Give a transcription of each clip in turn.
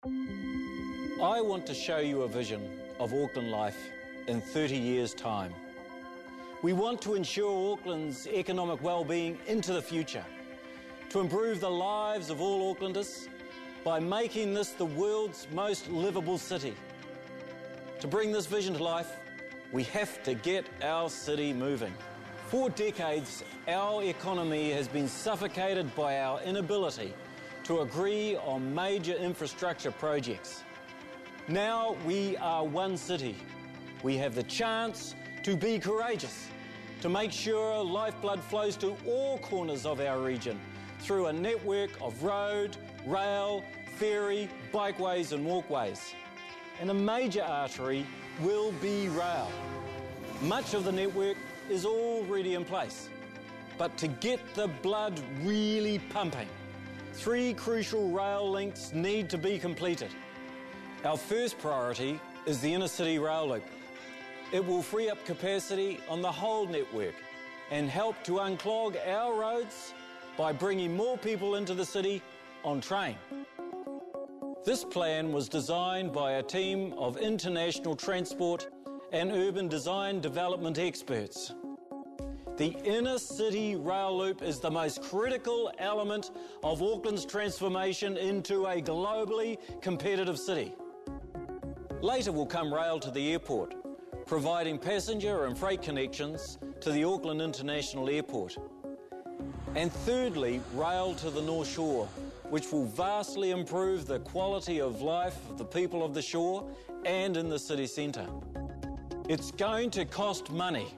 I want to show you a vision of Auckland life in 30 years' time. We want to ensure Auckland's economic well-being into the future, to improve the lives of all Aucklanders by making this the world's most livable city. To bring this vision to life, we have to get our city moving. For decades, our economy has been suffocated by our inability to agree on major infrastructure projects. Now we are one city. We have the chance to be courageous, to make sure lifeblood flows to all corners of our region through a network of road, rail, ferry, bikeways and walkways. And a major artery will be rail. Much of the network is already in place. But to get the blood really pumping, 3 crucial rail links need to be completed. Our first priority is the inner city rail loop. It will free up capacity on the whole network and help to unclog our roads by bringing more people into the city on train. This plan was designed by a team of international transport and urban design development experts. The inner city rail loop is the most critical element of Auckland's transformation into a globally competitive city. Later will come rail to the airport, providing passenger and freight connections to the Auckland International Airport. And thirdly, rail to the North Shore, which will vastly improve the quality of life of the people of the shore and in the city centre. It's going to cost money,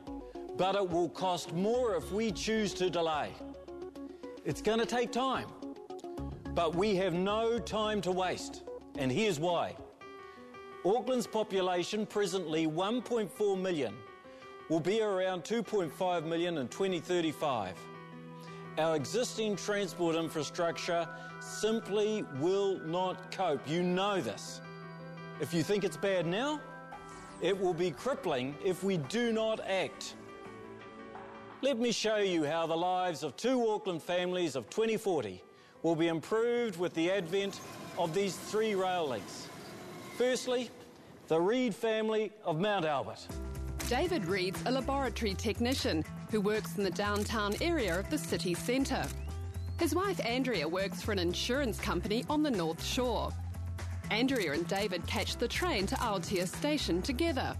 but it will cost more if we choose to delay. It's going to take time, but we have no time to waste, and here's why. Auckland's population, presently 1.4 million, will be around 2.5 million in 2035. Our existing transport infrastructure simply will not cope. You know this. If you think it's bad now, it will be crippling if we do not act. Let me show you how the lives of 2 Auckland families of 2040 will be improved with the advent of these 3 rail links. Firstly, the Reid family of Mount Albert. David Reid's a laboratory technician who works in the downtown area of the city centre. His wife Andrea works for an insurance company on the North Shore. Andrea and David catch the train to Aotea Station together.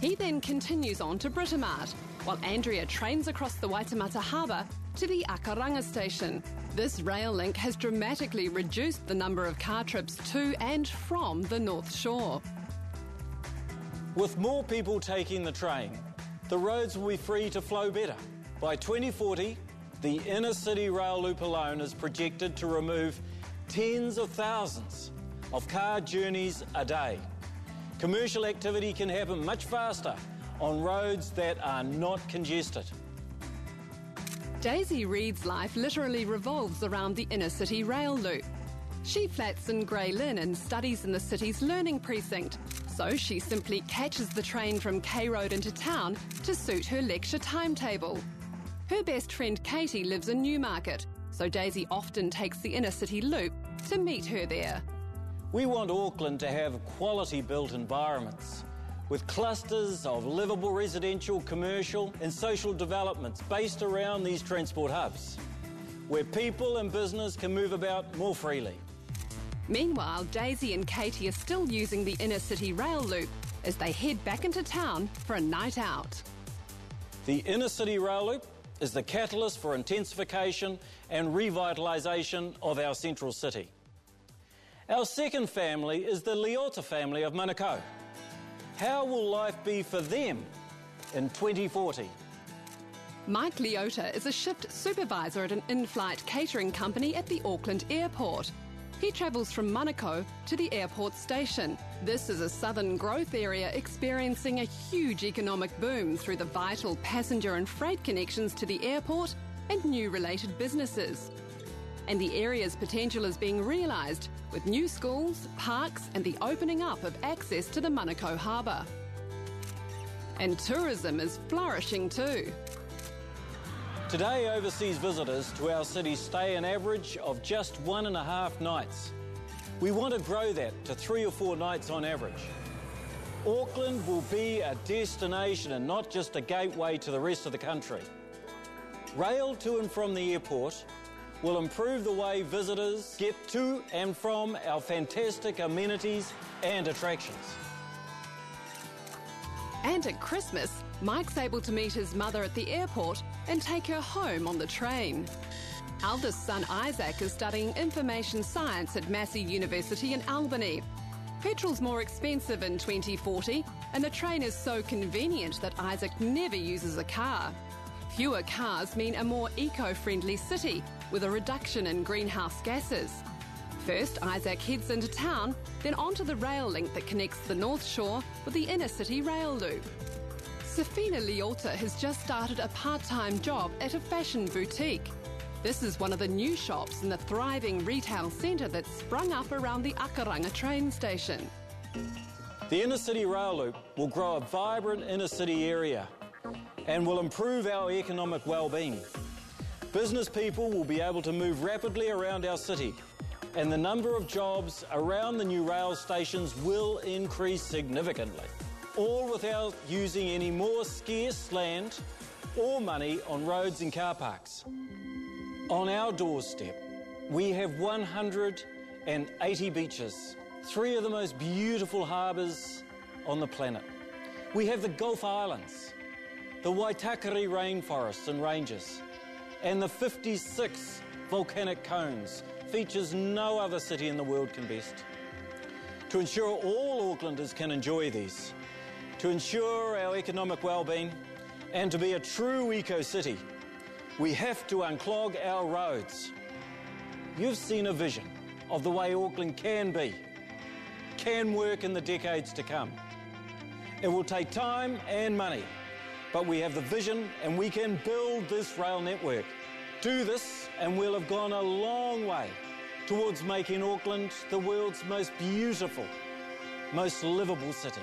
He then continues on to Britomart, while Andrea trains across the Waitemata Harbour to the Akaranga Station. This rail link has dramatically reduced the number of car trips to and from the North Shore. With more people taking the train, the roads will be free to flow better. By 2040, the inner city rail loop alone is projected to remove tens of thousands of car journeys a day. Commercial activity can happen much faster on roads that are not congested. Daisy Reid's life literally revolves around the inner city rail loop. She flats in Grey Lynn and studies in the city's learning precinct, so she simply catches the train from K Road into town to suit her lecture timetable. Her best friend Katie lives in Newmarket, so Daisy often takes the inner city loop to meet her there. We want Auckland to have quality built environments with clusters of livable residential, commercial and social developments based around these transport hubs, where people and business can move about more freely. Meanwhile, Daisy and Katie are still using the inner city rail loop as they head back into town for a night out. The inner city rail loop is the catalyst for intensification and revitalisation of our central city. Our second family is the Leota family of Manukau. How will life be for them in 2040? Mike Leota is a shift supervisor at an in-flight catering company at the Auckland Airport. He travels from Manukau to the airport station. This is a southern growth area experiencing a huge economic boom through the vital passenger and freight connections to the airport and new related businesses. And the area's potential is being realised with new schools, parks and the opening up of access to the Manukau Harbour. And tourism is flourishing too. Today, overseas visitors to our city stay an average of just 1.5 nights. We want to grow that to 3 or 4 nights on average. Auckland will be a destination and not just a gateway to the rest of the country. Rail to and from the airport will improve the way visitors get to and from our fantastic amenities and attractions. And at Christmas, Mike's able to meet his mother at the airport and take her home on the train. Eldest son Isaac is studying information science at Massey University in Albany. Petrol's more expensive in 2040, and the train is so convenient that Isaac never uses a car. Fewer cars mean a more eco-friendly city with a reduction in greenhouse gases. First, Isaac heads into town, then onto the rail link that connects the North Shore with the inner city rail loop. Safina Liota has just started a part-time job at a fashion boutique. This is one of the new shops in the thriving retail centre that's sprung up around the Akaranga train station. The inner city rail loop will grow a vibrant inner city area and will improve our economic well-being. Business people will be able to move rapidly around our city, and the number of jobs around the new rail stations will increase significantly, all without using any more scarce land or money on roads and car parks. On our doorstep, we have 180 beaches, 3 of the most beautiful harbours on the planet. We have the Gulf Islands, the Waitakere rainforests and ranges, and the 56 volcanic cones, features no other city in the world can best. To ensure all Aucklanders can enjoy these, to ensure our economic well-being, and to be a true eco-city, we have to unclog our roads. You've seen a vision of the way Auckland can be, can work in the decades to come. It will take time and money, but we have the vision and we can build this rail network. Do this and we'll have gone a long way towards making Auckland the world's most beautiful, most livable city.